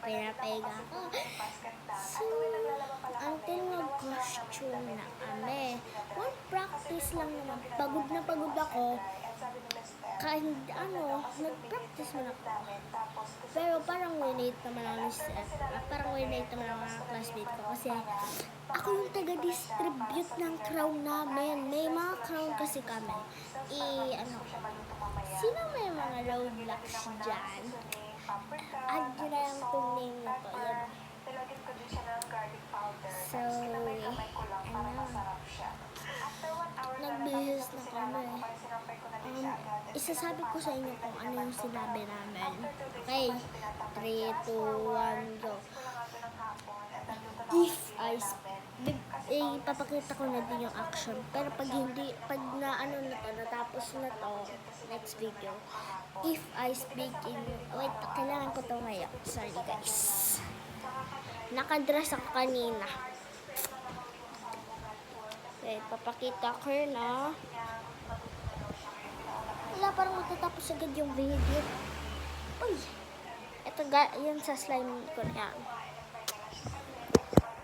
pinapahiga ko. So, until nag-costume na kami. One practice lang naman. Pagod na pagod ako. Kahit nag-practice mo na ako. Pero parang winate naman ako ng classmate ko kasi ako yung taga-distribute ng crown namin. May mga crown kasi kami. Sino may mga roadblocks dyan? Add nyo na yung itong name na to. Yan. So, nagbihis na kami. Isasabi ko sa inyo kung ano yung sinabi namin. Okay, 3, 2, 1, go. Ipapakita ko na din yung action. Pero pag natapos na to, next video. If I speak in, wait, kailangan ko to ngayon. Sorry guys. Nakadress ako kanina. Okay, papakita ko na. Wala, parang matatapos agad yung video. Uy! Ito, yun sa slime ko na yan.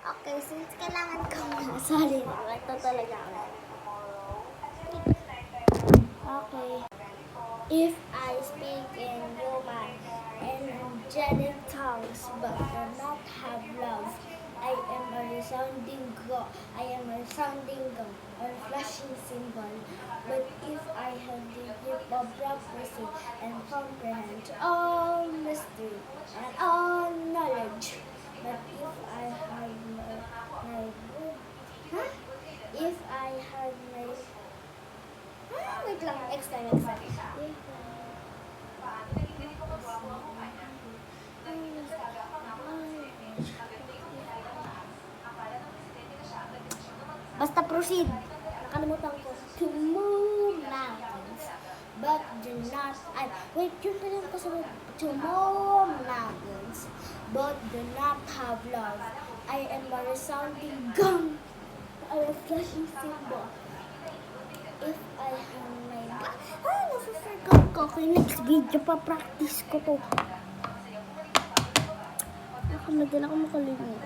Okay, since kailangan ko sorry, ito talaga. Okay. If I speak in human and angelic tongues but do not have love, I am a resounding gong. I am a resounding gong, a flashing cymbal. But if I have the gift of prophecy and comprehend all mystery and all knowledge, but if I have wait lang, next time. Basta proceed. Nakalimutan ko. To move mountains, but do not. Wait, yun pa lang kasunod. To move mountains, but do not have love. I am a resounding gong, a flashing cymbal. If I have my nasasagot ko. Okay, next video pa practice ko to. Madala ko makalimut.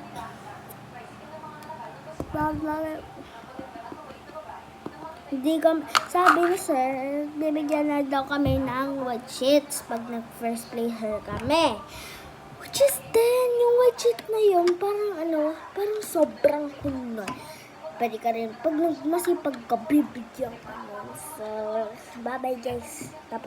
Sabi ni sir, bibigyan na daw kami ng white sheets pag nag-first placer kami. Which is then, yung white sheet na yun, parang sobrang cool. Pwede ka rin, pag masipag ka, bibigyan ka nun. So, bye-bye guys. Tapos